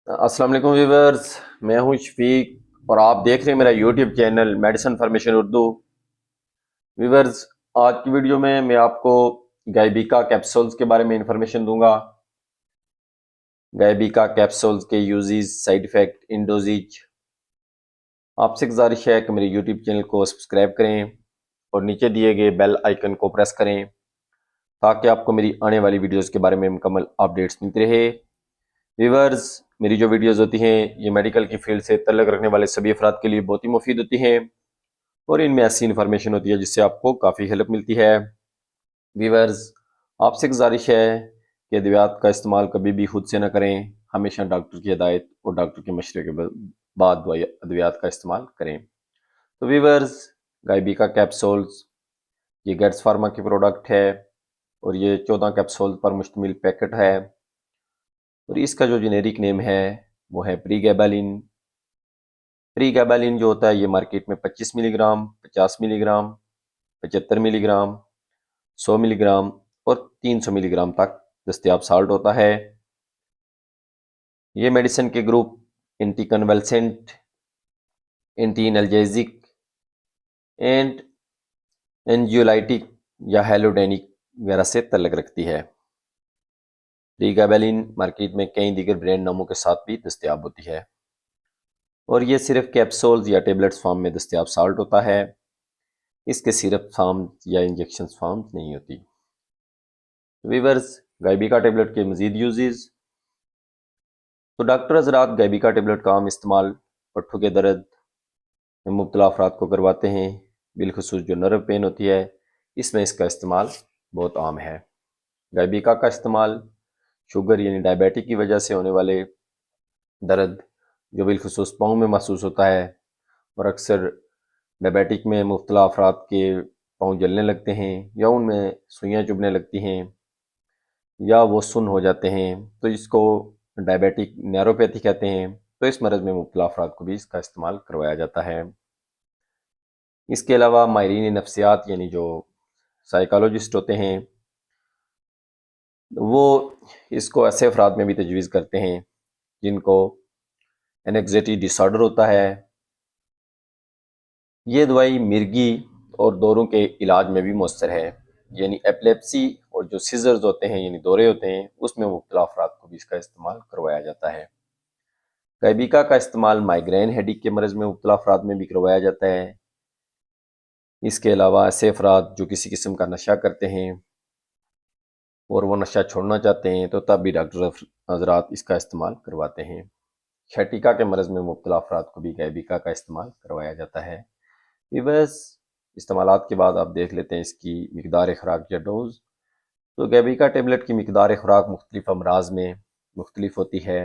अस्सलाम वालेकुम व्यूवर्स। मैं हूं शफीक और आप देख रहे हैं मेरा YouTube channel medicine information Urdu. Viewers, आज की वीडियो में मैं आपको गायबिका कैप्सूल्स के बारे में इंफॉर्मेशन दूंगा। गायबिका कैप्सूल्स के यूजेस, साइड इफेक्ट, इन डोजेज। आपसे गुजारिश है कि मेरे यूट्यूब चैनल को सब्सक्राइब करें और नीचे दिए गए बेल आइकन को प्रेस करें ताकि आपको मेरी आने वाली वीडियोस के बारे में मुकम्मल अपडेट्स मिलते रहे। व्यूवर्स, मेरी जो वीडियोस होती हैं ये मेडिकल की फील्ड से तल्लुक़ रखने वाले सभी अफराद के लिए बहुत ही मुफीद होती हैं और इनमें ऐसी इन्फॉर्मेशन होती है जिससे आपको काफ़ी हेल्प मिलती है। व्यूवर्स, आपसे गुजारिश है कि अद्वियात का इस्तेमाल कभी भी खुद से ना करें। हमेशा डॉक्टर की हिदायत और डॉक्टर के मशवरे के बाद अद्वियात का इस्तेमाल करें। तो व्यूवर्स, गायबिका कैप्सूल्स ये गेट्स फार्मा की प्रोडक्ट है और ये 14 कैप्सूल पर मुश्तमिल पैकेट है और इसका जो जेनेरिक नेम है वो है प्रीगैबालिन। प्रीगैबालिन जो होता है ये मार्केट में 25 मिलीग्राम, 50 मिलीग्राम, 75 मिलीग्राम, 100 मिलीग्राम और 300 मिलीग्राम तक दस्तयाब साल्ट होता है। ये मेडिसिन के group anti convulsant, anti analgesic and anxiolytic या हेलोडेनिक वगैरह से तल्लुक़ रखती है। प्रीगैबालिन मार्केट में कई दीगर ब्रांड नामों के साथ भी दस्तयाब होती है और ये सिर्फ कैप्सूल्स या टेबलेट्स फॉर्म में दस्तयाब साल्ट होता है। इसके सिरप फॉर्म या इंजेक्शन फॉर्म नहीं होती। वीवर्स, गायबिका टेबलेट के मजीद यूजेस। तो डॉक्टर हजरात गायबिका टेबलेट का आम इस्तेमाल पट्ठों के दर्द में मुब्तला अफराद को करवाते हैं। बिलखसूस जो नर्व पेन होती है इसमें इसका इस्तेमाल बहुत आम है। गायबिका का इस्तेमाल शुगर यानी डायबिटीज की वजह से होने वाले दर्द जो बिलखसूस पाँव में महसूस होता है और अक्सर डायबिटिक में मुब्तला अफराद के पाँव जलने लगते हैं या उनमें सुइयाँ चुभने लगती हैं या वो सुन्न हो जाते हैं, तो इसको डायबिटिक न्यूरोपैथी कहते हैं। तो इस मरज़ में मुब्तला अफराद को भी इसका इस्तेमाल करवाया जाता है। इसके अलावा माहिरीन नफ्सियात यानी जो साइकोलॉजिस्ट होते हैं वो इसको ऐसे अफराद में भी तजवीज़ करते हैं जिनको एनेक्सिटी डिसऑर्डर होता है। ये दवाई मिर्गी और दौरों के इलाज में भी मौसर है, यानी एपिलेप्सी और जो सीजर्स होते हैं यानी दौरे होते हैं उसमें मुब्तला अफराद को भी इसका इस्तेमाल करवाया जाता है। गायबिका का इस्तेमाल माइग्रेन हेडिक के मरज़ में मुब्तला अफराद में भी करवाया जाता है। इसके अलावा ऐसे अफराद जो किसी किस्म का नशा करते हैं और वो नशा छोड़ना चाहते हैं तो तब भी डॉक्टर हजरात इसका इस्तेमाल करवाते हैं। शैटिका के मरज़ में मुब्तला अफराद को भी गायबिका का इस्तेमाल करवाया जाता है। बस इस्तेमालात के बाद आप देख लेते हैं इसकी मिकदार खुराक या डोज। तो गायबिका टेबलेट की मिकदार खुराक मुख्तलिफ अमराज में मुख्तलिफ होती है।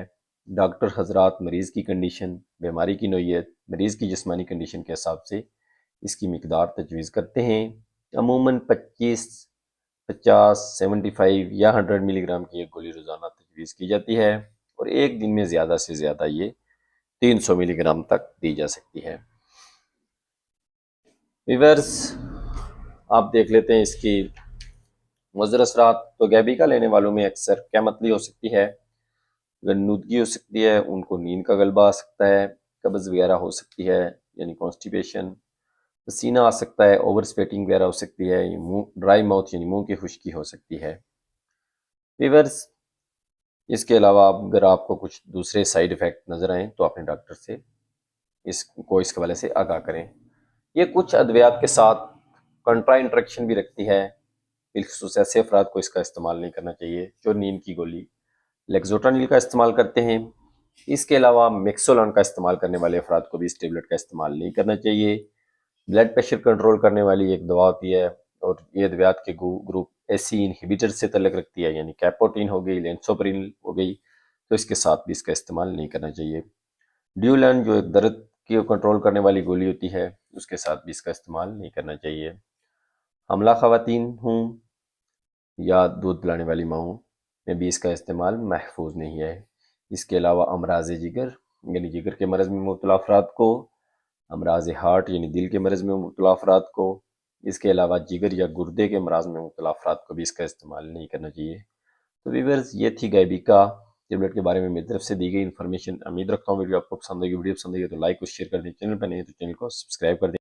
डॉक्टर हजरात मरीज़ की कंडीशन, बीमारी की नोयत, मरीज़ की जिस्मानी कंडीशन के हिसाब से इसकी मिकदार तजवीज़ करते हैं। अमूमन 25, 50, 75 या 100 मिलीग्राम की एक गोली रोज़ाना तजवीज़ की जाती है और एक दिन में ज़्यादा से ज़्यादा ये 300 मिलीग्राम तक दी जा सकती है। वीवर्स, आप देख लेते हैं इसकी मुज़र असरात। तो गायबिका लेने वालों में अक्सर क्या मतली हो सकती है, गन्नूदगी हो सकती है, उनको नींद का गलबा आ सकता है, कब्ज़ वगैरह हो सकती है यानी कॉन्स्टिपेशन, पसीना आ सकता है, ओवर स्वेटिंग वगैरह हो सकती है, मुंह ड्राई माउथ यानी मुंह की खुश्की हो सकती है। वीवर्स, इसके अलावा अगर आपको कुछ दूसरे साइड इफ़ेक्ट नज़र आएँ तो अपने डॉक्टर से इस हवाले से आगाह करें। ये कुछ अद्वियात के साथ कंट्रा इंट्रैक्शन भी रखती है। बिलखुसूस ऐसे अफराद को इसका इस्तेमाल नहीं करना चाहिए जो नींद की गोली लेक्सोटानिल का इस्तेमाल करते हैं। इसके अलावा मेक्सोलॉन का इस्तेमाल करने वाले अफराद को भी इस टेबलेट का इस्तेमाल नहीं करना चाहिए। ब्लड प्रेशर कंट्रोल करने वाली एक दवा होती है और ये अद्वियात के ग्रुप एसी इनहिबिटर से तल्लुक़ रखती है, यानी कैपोटीन हो गई, लेंसोप्रिल हो गई, तो इसके साथ भी इसका इस्तेमाल नहीं करना चाहिए। ड्यूलन जो एक दर्द की कंट्रोल करने वाली गोली होती है उसके साथ भी इसका इस्तेमाल नहीं करना चाहिए। हमला ख़वातीन हूँ या दूध पिलाने वाली माँ में भी इसका इस्तेमाल महफूज नहीं है। इसके अलावा अमराज जिगर यानी जिगर के मरज़ में मुब्तला अफराद को, अमराज हार्ट यानी दिल के मरज़ में मुब्तला अफराद को, इसके अलावा जिगर या गुर्दे के अमराज में मुब्तला अफराद को भी इसका इस्तेमाल नहीं करना चाहिए। तो वीवर्स, ये थी गायबिका टेबलेट के बारे में मेरी तरफ से दी गई इन्फॉर्मेशन। उम्मीद रखता हूँ वीडियो आपको पसंद आएगी। वीडियो पसंद आई तो लाइक और शेयर कर दें। चैनल पर नहीं है तो चैनल को सब्सक्राइब कर दें।